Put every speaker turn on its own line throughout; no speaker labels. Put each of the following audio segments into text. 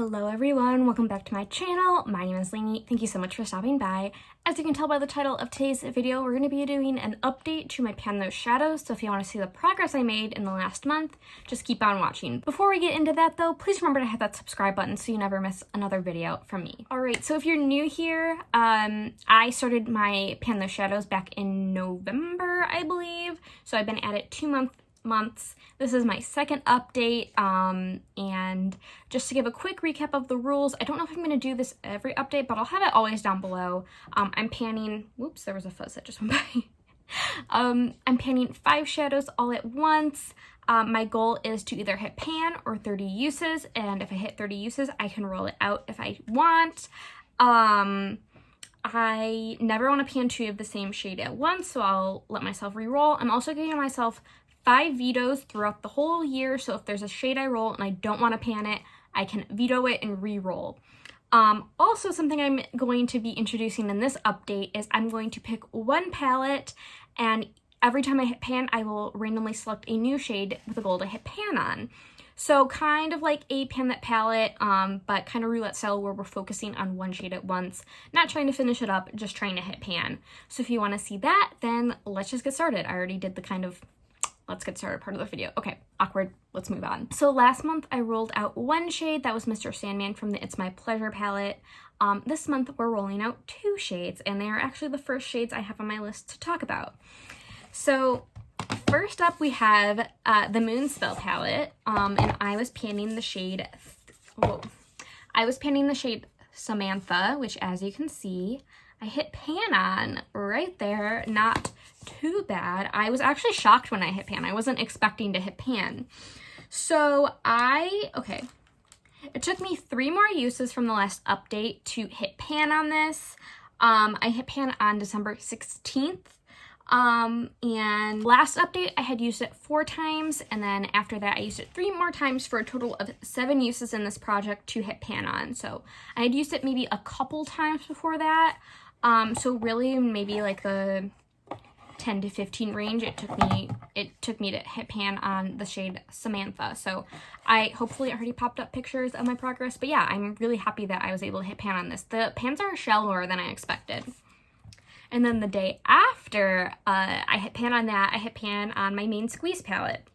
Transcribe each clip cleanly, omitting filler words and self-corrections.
Hello everyone, welcome back to my channel. My name is Lainey. Thank you so much for stopping by. As you can tell by the title of today's video, we're going to be doing an update to my pan those shadows, so if you want to see the progress I made in the last month, just keep on watching. Before we get into that though, please remember to hit that subscribe button so you never miss another video from me. Alright, so if you're new here, I started my pan those shadows back in November, I believe, so I've been at it 2 months. This is my second update, and just to give a quick recap of the rules, I don't know if I'm going to do this every update, but I'll have it always down below. I'm panning, whoops, there was a fuzz that just went by. I'm panning 5 shadows all at once. My goal is to either hit pan or 30 uses, and if I hit 30 uses, I can roll it out if I want. I never want to pan 2 of the same shade at once, so I'll let myself re-roll. I'm also giving myself 5 vetoes throughout the whole year, so if there's a shade I roll and I don't want to pan it, I can veto it and re-roll. Also, something I'm going to be introducing in this update is I'm going to pick one palette, and every time I hit pan, I will randomly select a new shade with a goal to hit pan on. So kind of like a pan that palette, but kind of roulette style where we're focusing on one shade at once, not trying to finish it up, just trying to hit pan. So if you want to see that, then let's just get started. I already did the kind of let's get started part of the video. Okay, awkward, let's move on. So last month I rolled out one shade, that was Mr. Sandman from the It's My Pleasure palette. This month we're rolling out 2 shades, and they are actually the first shades I have on my list to talk about. So first up we have the Moonspell palette, and I was panning the shade, Samantha, which as you can see, I hit pan on right there, not too bad. I was actually shocked when I hit pan. I wasn't expecting to hit pan. So it took me 3 more uses from the last update to hit pan on this. I hit pan on December 16th. And last update I had used it 4 times, and then after that I used it 3 more times for a total of 7 uses in this project to hit pan on. So I had used it maybe a couple times before that. So really maybe like the 10 to 15 range it took me to hit pan on the shade Samantha. So I hopefully already popped up pictures of my progress, but yeah, I'm really happy that I was able to hit pan on this. The pans are shallower than I expected. And then the day after I hit pan on that, I hit pan on my main squeeze palette.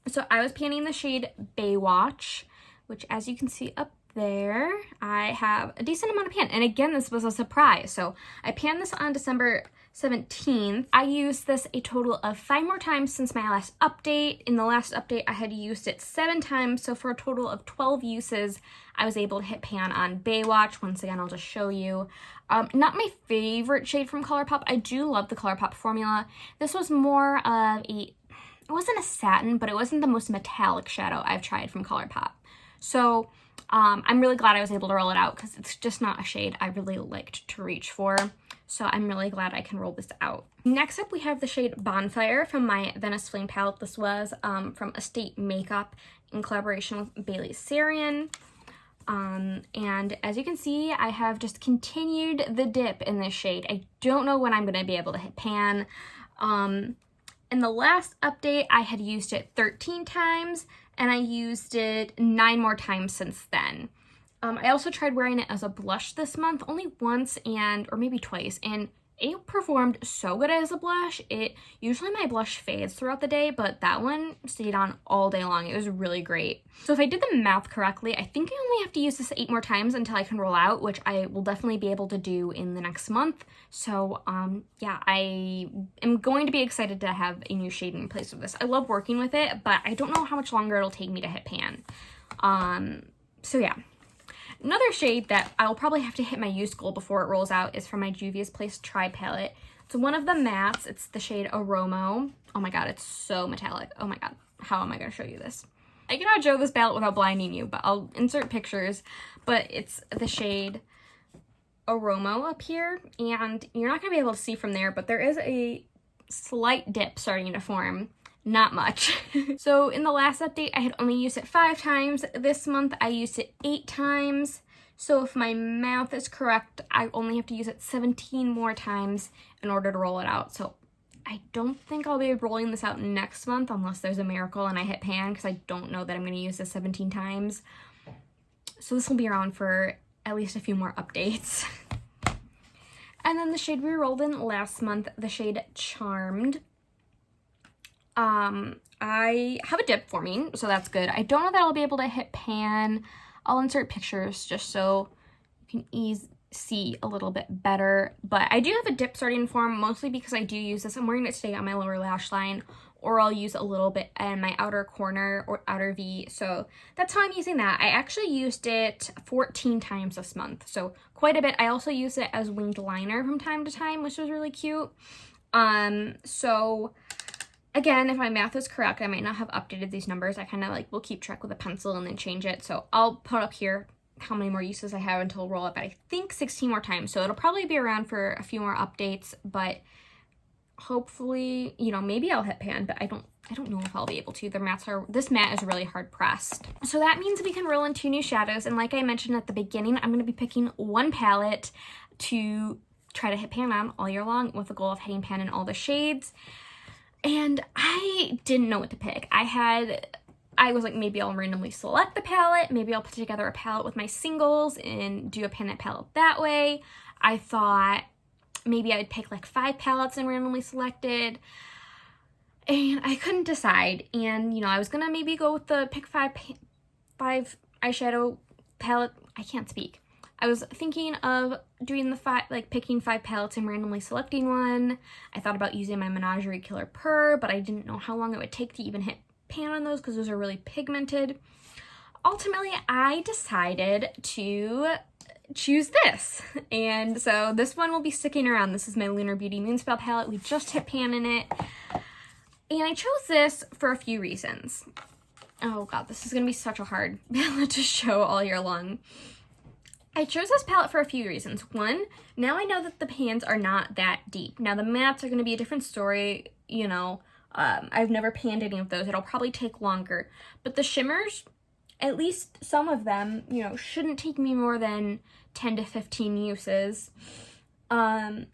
So I was panning the shade Baywatch, which as you can see up there, I have a decent amount of pan. And again, this was a surprise. So I panned this on December 17th. I used this a total of 5 more times since my last update. In the last update, I had used it 7 times. So for a total of 12 uses, I was able to hit pan on Baywatch. Once again, I'll just show you. Not my favorite shade from ColourPop. I do love the ColourPop formula. This was more of it wasn't a satin, but it wasn't the most metallic shadow I've tried from ColourPop. So I'm really glad I was able to roll it out because it's just not a shade I really liked to reach for. So I'm really glad I can roll this out. Next up we have the shade Bonfire from my Venice Flame palette. This was from Estate Makeup in collaboration with Bailey Sarian. And as you can see, I have just continued the dip in this shade. I don't know when I'm going to be able to hit pan. In the last update, I had used it 13 times, and I used it 9 more times since then. I also tried wearing it as a blush this month, only once or maybe twice, and it performed so good as a blush. Usually my blush fades throughout the day, but that one stayed on all day long. It was really great. So if I did the math correctly, I think I only have to use this 8 more times until I can roll out, which I will definitely be able to do in the next month. So yeah, I am going to be excited to have a new shade in place of this. I love working with it, but I don't know how much longer it'll take me to hit pan. So yeah. Another shade that I'll probably have to hit my use goal before it rolls out is from my Juvia's Place Tri palette. It's one of the mattes. It's the shade Aromo. Oh my god, it's so metallic. Oh my god, how am I going to show you this? I cannot show this palette without blinding you, but I'll insert pictures. But it's the shade Aromo up here, and you're not going to be able to see from there, but there is a slight dip starting to form. Not much. So in the last update, I had only used it 5 times. This month, I used it 8 times. So if my math is correct, I only have to use it 17 more times in order to roll it out. So I don't think I'll be rolling this out next month unless there's a miracle and I hit pan, because I don't know that I'm going to use this 17 times. So this will be around for at least a few more updates. And then the shade we rolled in last month, the shade Charmed. I have a dip forming, so that's good. I don't know that I'll be able to hit pan. I'll insert pictures just so you can see a little bit better. But I do have a dip starting to form, mostly because I do use this. I'm wearing it today on my lower lash line, or I'll use a little bit in my outer corner or outer V. So that's how I'm using that. I actually used it 14 times this month, so quite a bit. I also use it as winged liner from time to time, which was really cute. So again, if my math is correct, I might not have updated these numbers. I kind of like will keep track with a pencil and then change it. So I'll put up here how many more uses I have until roll up, I think 16 more times. So it'll probably be around for a few more updates, but hopefully, you know, maybe I'll hit pan, but I don't know if I'll be able to. This matte is really hard pressed. So that means we can roll in 2 new shadows. And like I mentioned at the beginning, I'm going to be picking one palette to try to hit pan on all year long with the goal of hitting pan in all the shades. And I didn't know what to pick. I was like, maybe I'll randomly select the palette. Maybe I'll put together a palette with my singles and do a pan palette that way. I thought maybe I would pick like 5 palettes and randomly selected. And I couldn't decide. And, you know, I was going to maybe go with the pick 5 eyeshadow palette. I can't speak. I was thinking of doing picking 5 palettes and randomly selecting one. I thought about using my Menagerie Killer Purr, but I didn't know how long it would take to even hit pan on those because those are really pigmented. Ultimately, I decided to choose this. And so this one will be sticking around. This is my Lunar Beauty Moonspell palette. We just hit pan in it. And I chose this for a few reasons. Oh god, this is going to be such a hard palette to show all year long. I chose this palette for a few reasons. One, now I know that the pans are not that deep. Now the mattes are going to be a different story, you know. I've never panned any of those. It'll probably take longer. But the shimmers, at least some of them, you know, shouldn't take me more than 10 to 15 uses. And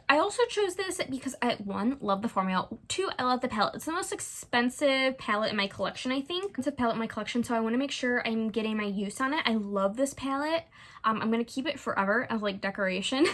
I also chose this because I, 1, love the formula. 2, I love the palette. It's the most expensive palette in my collection, I think. It's a palette in my collection, so I want to make sure I'm getting my use on it. I love this palette. I'm going to keep it forever as like decoration,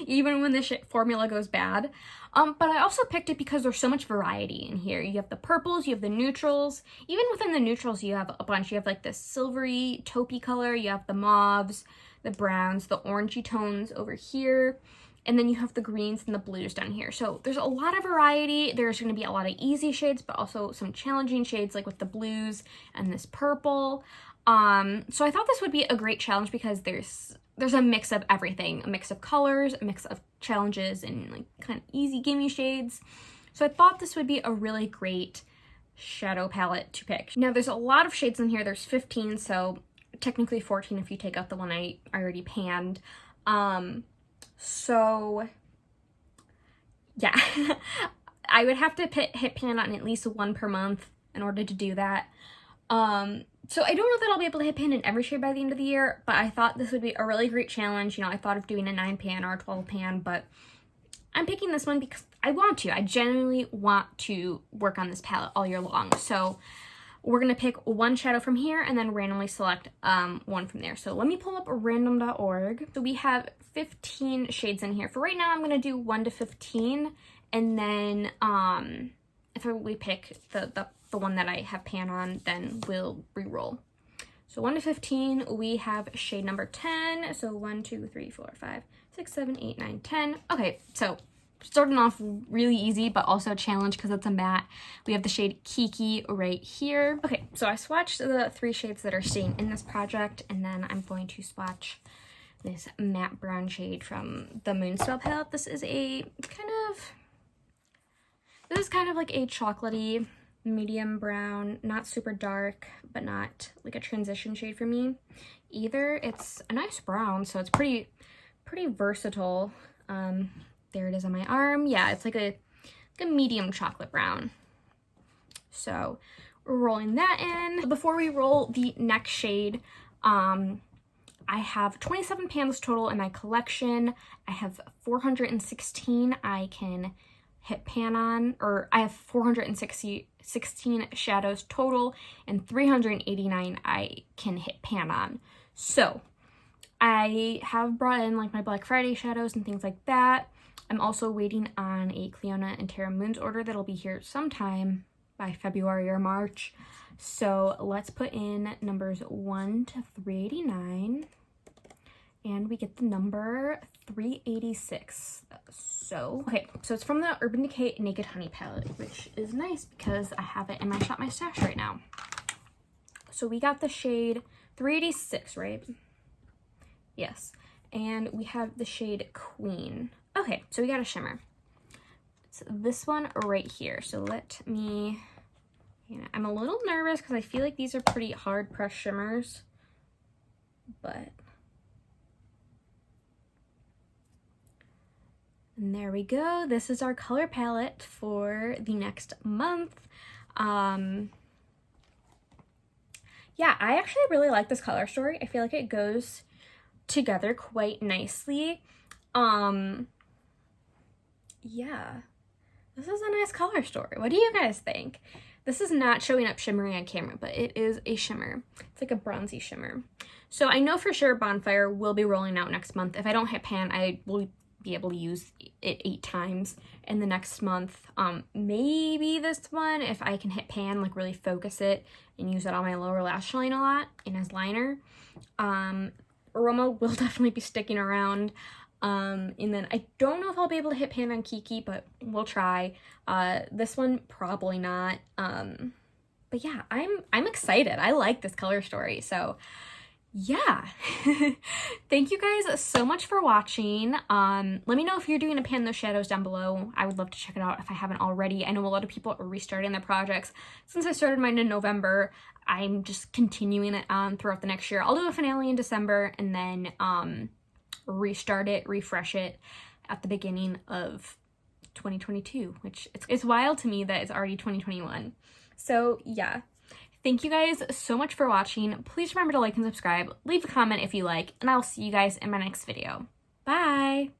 even when the formula goes bad. But I also picked it because there's so much variety in here. You have the purples, you have the neutrals. Even within the neutrals, you have a bunch. You have like this silvery taupey color, you have the mauves, the browns, the orangey tones over here. And then you have the greens and the blues down here. So there's a lot of variety. There's going to be a lot of easy shades, but also some challenging shades like with the blues and this purple. So I thought this would be a great challenge because there's a mix of everything. A mix of colors, a mix of challenges, and like kind of easy gimme shades. So I thought this would be a really great shadow palette to pick. Now there's a lot of shades in here. There's 15, so technically 14 if you take out the one I already panned. So yeah, I would have to hit pan on at least 1 per month in order to do that. So I don't know that I'll be able to hit pan in every shade by the end of the year, but I thought this would be a really great challenge. You know, I thought of doing a 9 pan or a 12 pan, but I'm picking this one because I want to. I genuinely want to work on this palette all year long. So we're going to pick 1 shadow from here and then randomly select 1 from there. So let me pull up random.org. So we have 15 shades in here. For right now, I'm going to do 1 to 15. And then if we pick the one that I have pan on, then we'll re-roll. So 1 to 15, we have shade number 10. So 1, 2, 3, 4, 5, 6, 7, 8, 9, 10. Okay, so starting off really easy, but also a challenge because it's a matte. We have the shade Kiki right here. Okay, so I swatched the 3 shades that are staying in this project, and then I'm going to swatch this matte brown shade from the Moonspell palette. This is kind of like a chocolatey medium brown, not super dark, but not like a transition shade for me either. It's a nice brown, so it's pretty versatile. There it is on my arm. Yeah, it's like a medium chocolate brown. So we're rolling that in. Before we roll the next shade, I have 27 pans total in my collection. I have 416 I can hit pan on, or I have 416 shadows total and 389 I can hit pan on. So I have brought in like my Black Friday shadows and things like that. I'm also waiting on a Cleona and Tara Moon's order that'll be here sometime by February or March. So let's put in numbers 1 to 389. And we get the number 386. So, okay, so it's from the Urban Decay Naked Honey palette, which is nice because I have it in my Shop My Stash right now. So we got the shade 386, right? Yes. And we have the shade Queen. Okay, so we got a shimmer. It's this one right here. So let me, I'm a little nervous because I feel like these are pretty hard pressed shimmers, but. And there we go. This is our color palette for the next month. Yeah, I actually really like this color story. I feel like it goes together quite nicely. Yeah, this is a nice color story. What do you guys think? This is not showing up shimmery on camera, but it is a shimmer. It's like a bronzy shimmer. So I know for sure Bonfire will be rolling out next month. If I don't hit pan, I will be able to use it 8 times in the next month. Maybe this one, if I can hit pan, like really focus it and use it on my lower lash line a lot and as liner. Aroma will definitely be sticking around. And then I don't know if I'll be able to hit pan on Kiki, but we'll try. This one, probably not. But yeah, I'm excited. I like this color story, so yeah. Thank you guys so much for watching. Let me know if you're doing a pan those shadows down below. I would love to check it out if I haven't already. I know a lot of people are restarting their projects. Since I started mine in November, I'm just continuing it on throughout the next year. I'll do a finale in December and then restart it, refresh it at the beginning of 2022, which it's wild to me that it's already 2021. So yeah. Thank you guys so much for watching. Please remember to like and subscribe, leave a comment if you like, and I'll see you guys in my next video. Bye!